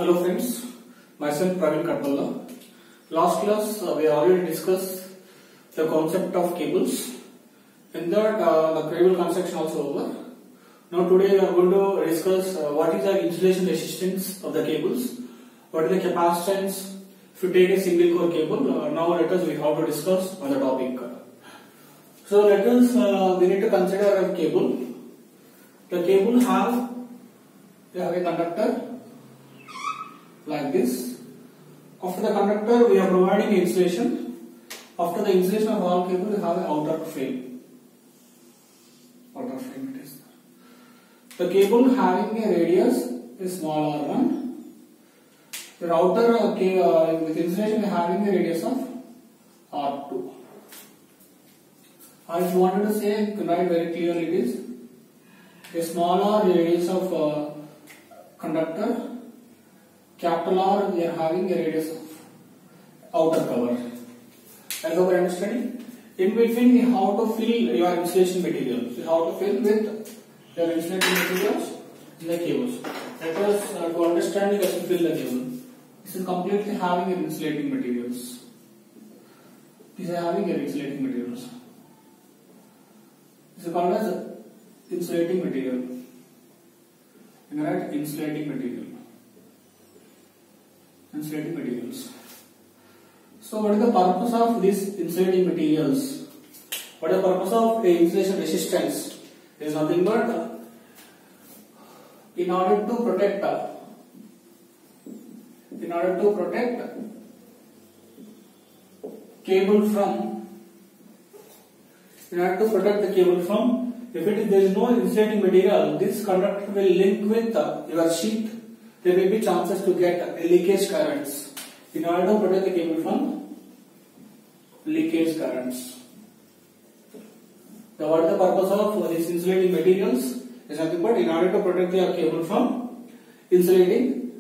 Hello friends, myself Praveen Katpalla. Last class we already discussed the concept of cables. In that the cable construction also over. Now today we are going to discuss what is the insulation resistance of the cables, what is the capacitance if you take a single core cable. Now let us we have to discuss on the topic. So let us we need to consider a cable. The cable have a conductor like this. After the conductor we are providing insulation. After the insulation of all cable we have an outer frame. Outer frame it is. The cable having a radius is small r1. The outer with insulation having a radius of r2. If you wanted to say, you can write very clearly it is a smaller radius of conductor. Capital R, we are having a radius of outer cover. I hope you are understanding. In between, we have to fill your insulation material. You have to fill with your insulating materials in the cables. Let us to understand, you have to fill the cable. This is completely having your insulating materials. These are having your insulating materials. This is called as insulating material. You can write insulating material. Insulating materials. So what is the purpose of these insulating materials? What is the purpose of insulation resistance? It is nothing but in order to protect cable from if there is no insulating material, this conductor will link with your sheet. There may be chances to get leakage currents. In order to protect the cable from leakage currents. What is the purpose of these insulating materials? Is nothing but in order to protect your cable from insulating,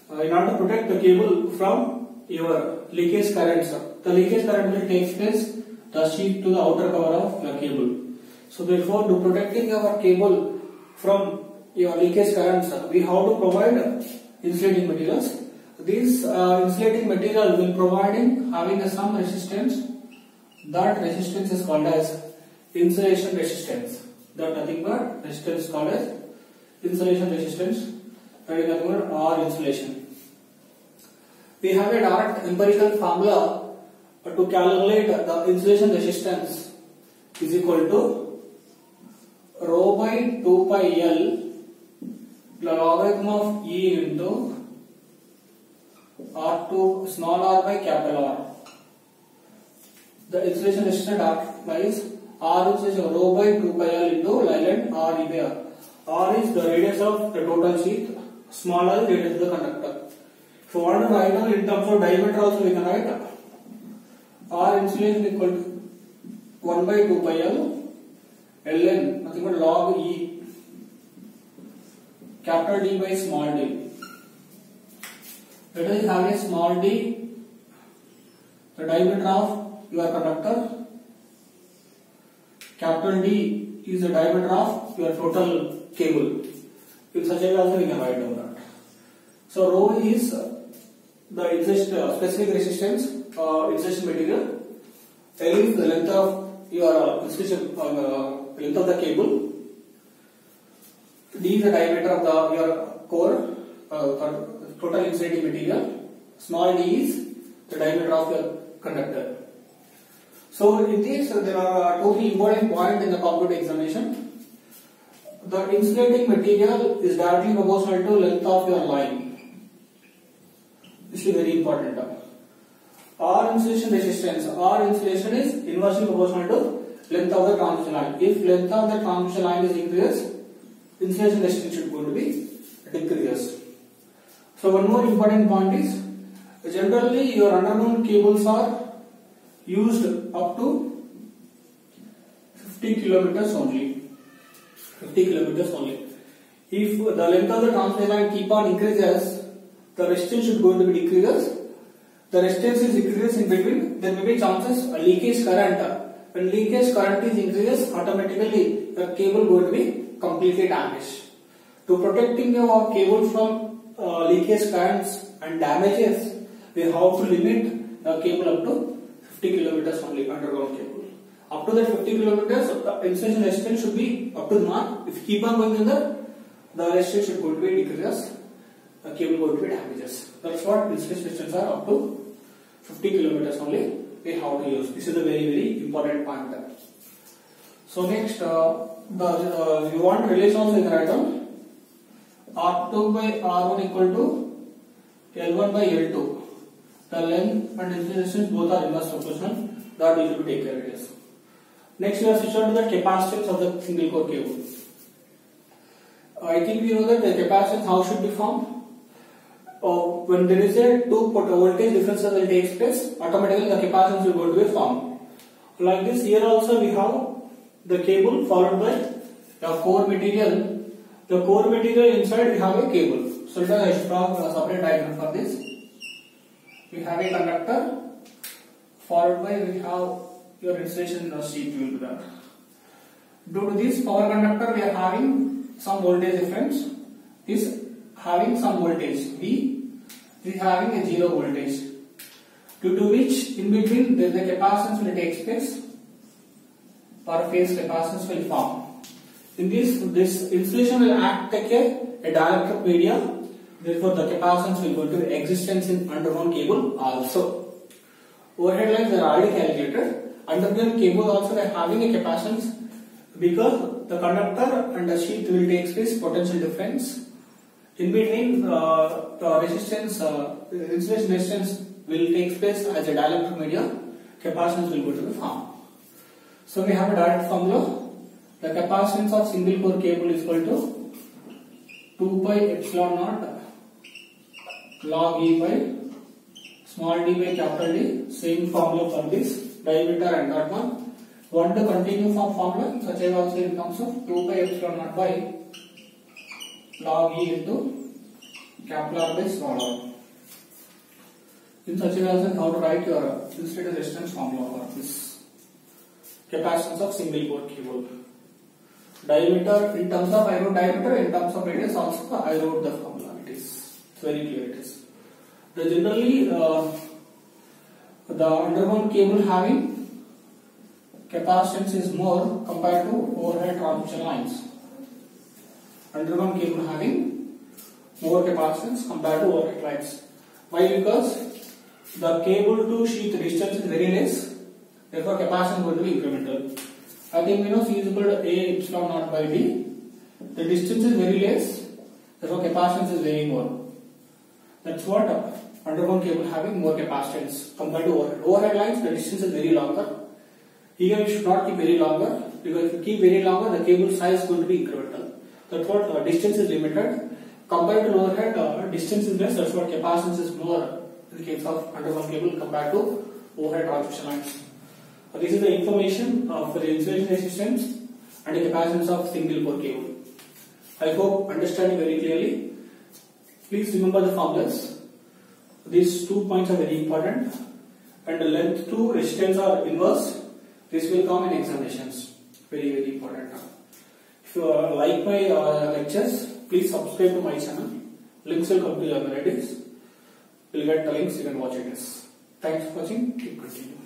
in order to protect the cable from your leakage currents. The leakage current will take place the sheet to the outer cover of your cable. So therefore, to protecting our cable from your leakage currents, we have to provide insulating materials. These insulating material will providing having some resistance. That resistance is called as insulation resistance. That nothing but resistance is called as insulation resistance. That is nothing but R insulation. We have a direct empirical formula to calculate the insulation resistance is equal to rho by 2 pi L logarithm of E into R2 small r by capital R. The insulation resistance implies R is rho by 2 pi L into Leyland R E by R. R is the radius of the total sheet, small r is the radius of the conductor. If you want to write down in terms of diameter also we can write R insulation equal to 1 by 2 pi L Ln nothing but log E capital D by small d. Let us have a small d, the diameter of your conductor. Capital D is the diameter of your total cable. In such a way also we can write down that. So rho is the specific resistance insulation material. L is the length of your insulation length of the cable. D is the diameter of your core total insulating material. Small d is the diameter of your conductor. So in this there are 2-3 important points in the competitive examination. The insulating material is directly proportional to length of your line. This is very important. R insulation resistance. R insulation is inversely proportional to length of the transmission line. If length of the transmission line is increased, insulation resistance should going to be decreased. So one more important point is generally your underground cables are used up to 50 kilometers only. 50 kilometers only. If the length of the transmission line keep on increases, the resistance should going to be decreases. The resistance is decreased in between, there may be chances a leakage current. When leakage current is increases, automatically the cable going to be completely damaged. To protecting your cable from leakage currents and damages, we have to limit the cable up to 50 kilometers only, underground cable. Up to that 50 kilometers, the insulation resistance should be up to the mark. If you keep on going further, the resistance should go to be decreases, the cable going to be damages. That's what insulation resistance are, up to 50 kilometers only we have to use. This is a very important point there. So next, you want relation also you can write down R2 by R1 equal to L1 by L2. The length and insulation resistance both are inverse proportional. That we should take care of this. Next, we are switched on to the capacitance of the single core cable. I think we know that the capacitance how should be formed. When there is a two voltage difference will take place, automatically the capacitance will go to be formed. Like this, here also we have the cable followed by the core material. The core material inside we have a cable. So I should draw a separate diagram for this. We have a conductor followed by we have your insulation sheet will be there. Due to this power conductor, we are having some voltage difference. This having some voltage V, this having a zero voltage. Due to which in between the capacitance will take place, per phase capacitance will form. In this insulation will act like a dielectric media. Therefore, the capacitance will go to existence in underground cable also. Overhead lines are already calculated. Underground cable also they are having a capacitance because the conductor and the sheath will take place potential difference. In between the resistance, insulation resistance will take place as a dielectric media. Capacitance will go to the form. So we have a direct formula. The capacitance of single core cable is equal to 2 pi epsilon naught log E by small d by capital D. Same formula for this diameter and that one. Want to continue from formula? Such as also in terms of 2 pi epsilon naught by log E into capital R by small r. In such a way also how to write your insulator resistance formula for this capacitance of single core cable. Diameter in terms of I wrote diameter, in terms of radius also I wrote the formula. It's very clear it is. The generally the underground cable having capacitance is more compared to overhead transmission lines. Underground cable having more capacitance compared to overhead lines. Why? Because the cable to sheath distance is very less. Therefore, capacitance is going to be incremental. I think we know C is equal to A epsilon naught by D. The distance is very less. Therefore, capacitance is very more. That's what underground cable having more capacitance compared to overhead. Overhead lines, the distance is very longer. Here you should not keep very longer because if you keep very longer, the cable size is going to be incremental. That's what distance is limited. Compared to overhead, distance is less. That's what capacitance is more in the case of underground cable compared to overhead transmission lines. This is the information for the insulation resistance and the capacitance of single core cable. I hope understanding very clearly. Please remember the formulas. These 2 points are very important, and the length to resistance are inverse. This will come in examinations. Very important. If you like my lectures, please subscribe to my channel. Links will come to your relatives. You will get the links. You can watch it. Thanks for watching. Keep continuing.